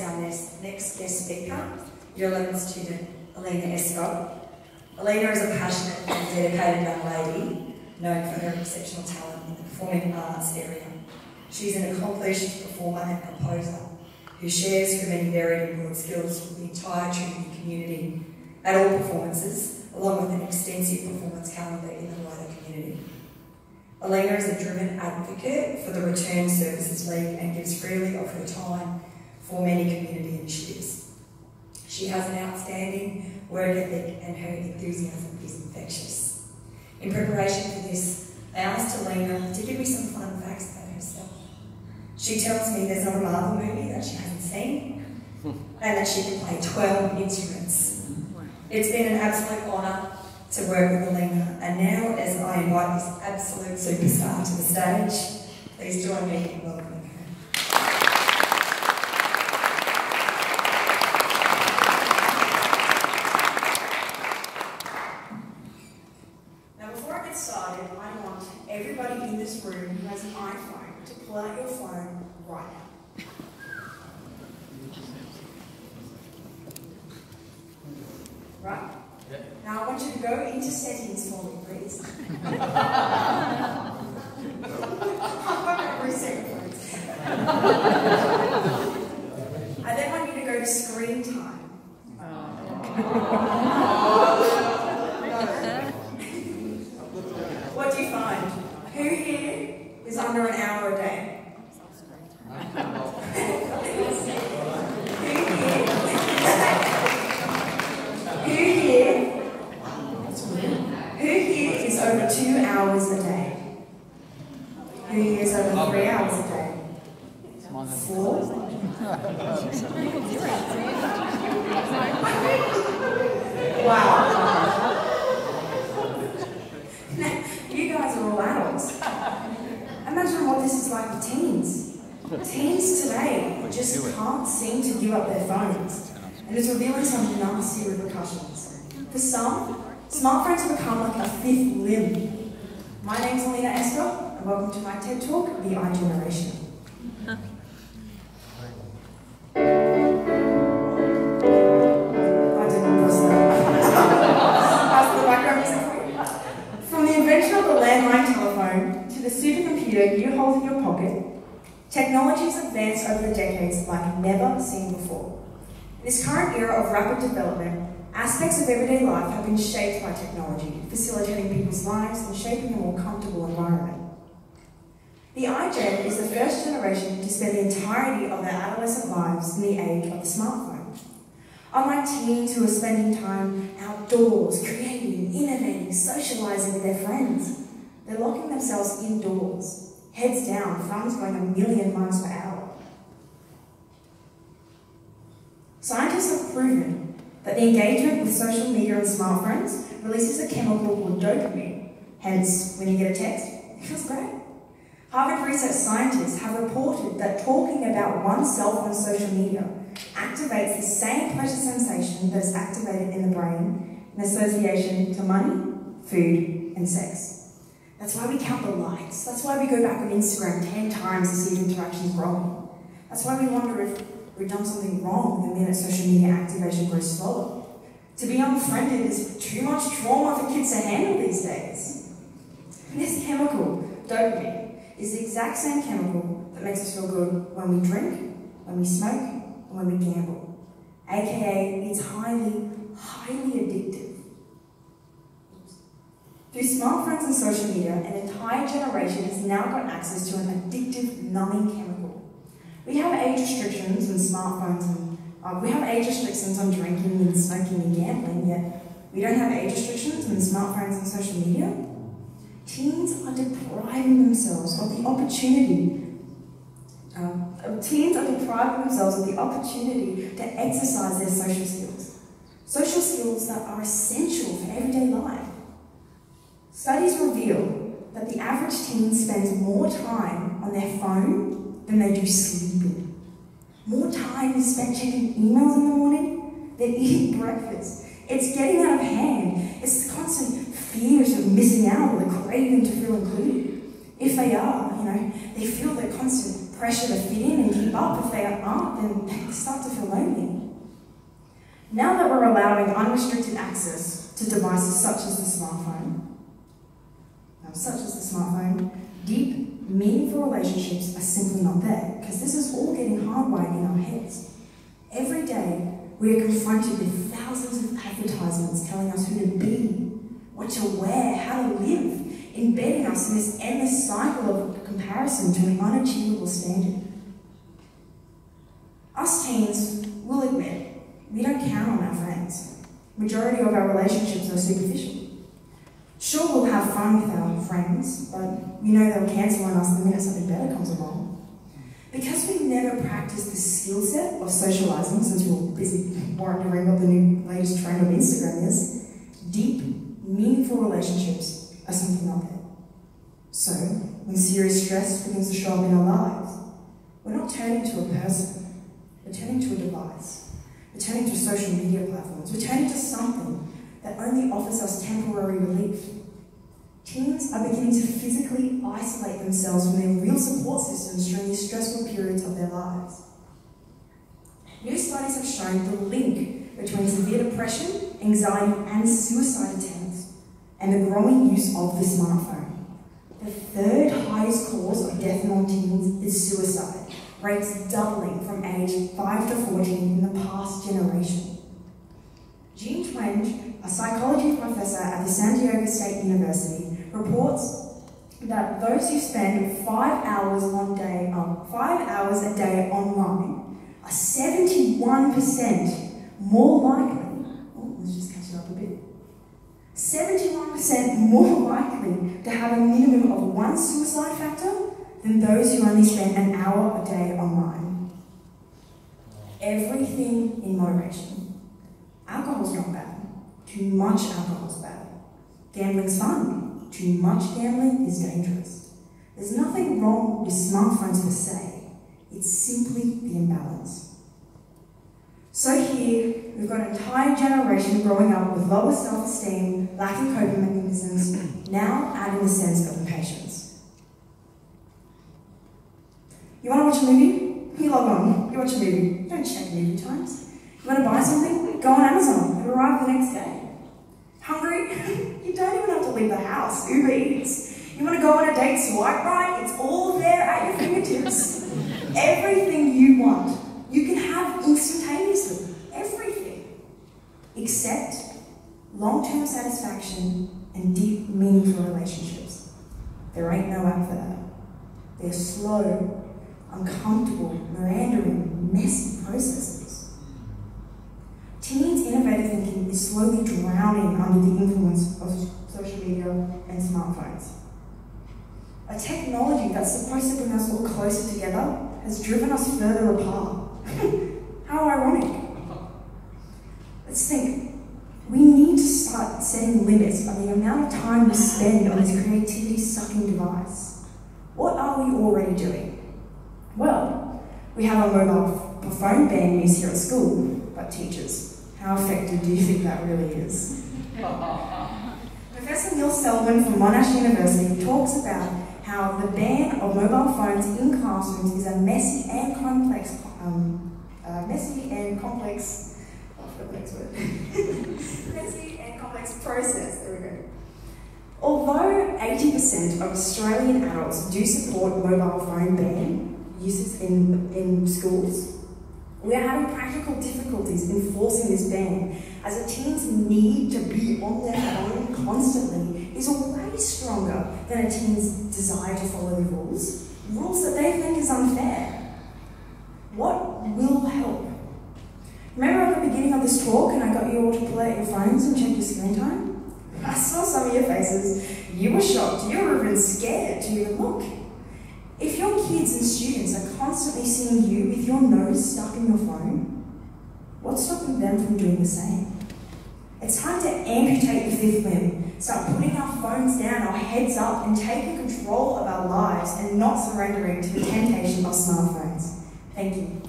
introduce our next guest speaker, Year 11 student Elliena Escott. Elliena is a passionate and dedicated young lady known for her exceptional talent in the performing arts area. She's an accomplished performer and composer who shares her many varied and broad skills with the entire Trinity community at all performances, along with an extensive performance calendar in the wider community. Elliena is a driven advocate for the Return Services League and gives freely of her time for many community initiatives. She has an outstanding work ethic and her enthusiasm is infectious. In preparation for this, I asked Elliena to give me some fun facts about herself. She tells me there's not a Marvel movie that she hasn't seen and that she can play 12 instruments. It's been an absolute honour to work with Elliena, and now as I invite this absolute superstar to the stage, please join me in welcoming her. Now before I get started, I want everybody in this room who has an iPhone to pull out your phone right now. Right? Yep. Now I want you to go into settings for me, please. I'm not going to reset your phones. I then want you to go to screen time. What do you find? Who here is under an hour a day? Over 2 hours a day? Who here is over 3 hours a day? 4? Wow. You guys are all adults. Imagine what this is like for teens. Teens today just can't seem to give up their phones, and it's revealing some nasty repercussions. For some, smartphones have become like a fifth limb. My name's Elliena Escott, and welcome to my TED Talk, The iGeneration. I didn't press that. Pass the background music for you. From the invention of the landline telephone to the supercomputer you hold in your pocket, technology has advanced over the decades like never seen before. In this current era of rapid development, aspects of everyday life have been shaped by technology, facilitating people's lives and shaping a more comfortable environment. The iGen is the first generation to spend the entirety of their adolescent lives in the age of the smartphone. Unlike teens who are spending time outdoors, creating, innovating, socialising with their friends, they're locking themselves indoors, heads down, thumbs going a million miles per hour. Scientists have proven that the engagement with social media and smartphones releases a chemical called dopamine. Hence, when you get a text, it feels great. Harvard research scientists have reported that talking about oneself on social media activates the same pleasure sensation that is activated in the brain in association to money, food, and sex. That's why we count the likes. That's why we go back on Instagram 10 times to see if interaction's growing. That's why we wonder if we've done something wrong the minute social media activation grows slower. To be unfriended is too much trauma for kids to handle these days. And this chemical, dopamine, is the exact same chemical that makes us feel good when we drink, when we smoke, and when we gamble. AKA, it's highly, highly addictive. Through smartphones and social media, an entire generation has now got access to an addictive, numbing chemical. We have age restrictions on smartphones and we have age restrictions on drinking and smoking and gambling, yet we don't have age restrictions on smartphones and social media. Teens are depriving themselves of the opportunity. To exercise their social skills. Social skills that are essential for everyday life. Studies reveal that the average teen spends more time on their phone than they do sleeping. More time is spent checking emails in the morning than eating breakfast. It's getting out of hand. It's the constant fears of missing out or the craving to feel included. If they are, they feel the constant pressure to fit in and keep up. If they aren't, then they start to feel lonely. Now that we're allowing unrestricted access to devices such as the smartphone, deep, meaningful relationships are simply not there, because this is all getting hardwired in our heads. Every day, we are confronted with thousands of advertisements telling us who to be, what to wear, how to live, embedding us in this endless cycle of comparison to an unachievable standard. Us teens will admit we don't count on our friends. Majority of our relationships are superficial. Sure, we'll have fun with our friends, but we know they'll cancel on us the minute something better comes along. Because we've never practiced the skill set of socialising, since we're busy wondering what the latest trend on Instagram is, deep, meaningful relationships are simply not there. So, when serious stress begins to show up in our lives, we're not turning to a person, we're turning to a device. We're turning to social media platforms. We're turning to something that only offers us temporary relief. Teens are beginning to physically isolate themselves from their real support systems during these stressful periods of their lives. New studies have shown the link between severe depression, anxiety, and suicide attempts, and the growing use of the smartphone. The third highest cause of death among teens is suicide, rates doubling from age 5 to 14 in the past generation. Jean Twenge, a psychology professor at the San Diego State University, reports that those who spend 5 hours a day online are 71% more likely, let's just catch it up a bit, 71% more likely to have a minimum of one suicide factor than those who only spend an hour a day online. Everything in moderation. Alcohol's not bad. Too much alcohol's bad. Gambling's fun. Too much gambling is dangerous. There's nothing wrong with smartphones per se. It's simply the imbalance. So here, we've got an entire generation growing up with lower self-esteem, lacking coping mechanisms, now adding a sense of impatience. You want to watch a movie? You log on, you watch a movie. You don't check movie times. You want to buy something? Go on Amazon. It'll arrive the next day. Hungry? You don't even have to leave the house. Uber Eats. You want to go on a date? Swipe right. It's all there at your fingertips. Everything you want, you can have instantaneously. Everything. Except long-term satisfaction and deep, meaningful relationships. There ain't no app for that. They're slow, uncomfortable, meandering, messy processes. Teens' innovative thinking is slowly drowning under the influence of social media and smartphones. A technology that's supposed to bring us all closer together has driven us further apart. How ironic. Let's think. We need to start setting limits on the amount of time we spend on this creativity-sucking device. What are we already doing? Well, we have a mobile phone ban use here at school, but teachers, how effective do you think that really is? Professor Neil Selwyn from Monash University talks about how the ban of mobile phones in classrooms is a messy and complex process. There we go. Although 80% of Australian adults do support mobile phone ban uses in schools, we are having practical difficulties enforcing this ban, as a teen's need to be on their phone constantly is way stronger than a teen's desire to follow the rules that they think is unfair. What will help? Remember at the beginning of this talk and I got you all to pull out your phones and check your screen time? I saw some of your faces. You were shocked. You were even scared to even look. If your kids and students are constantly seeing you with your nose stuck in your phone, what's stopping them from doing the same? It's time to amputate the fifth limb, start putting our phones down, our heads up, and taking control of our lives and not surrendering to the temptation of smartphones. Thank you.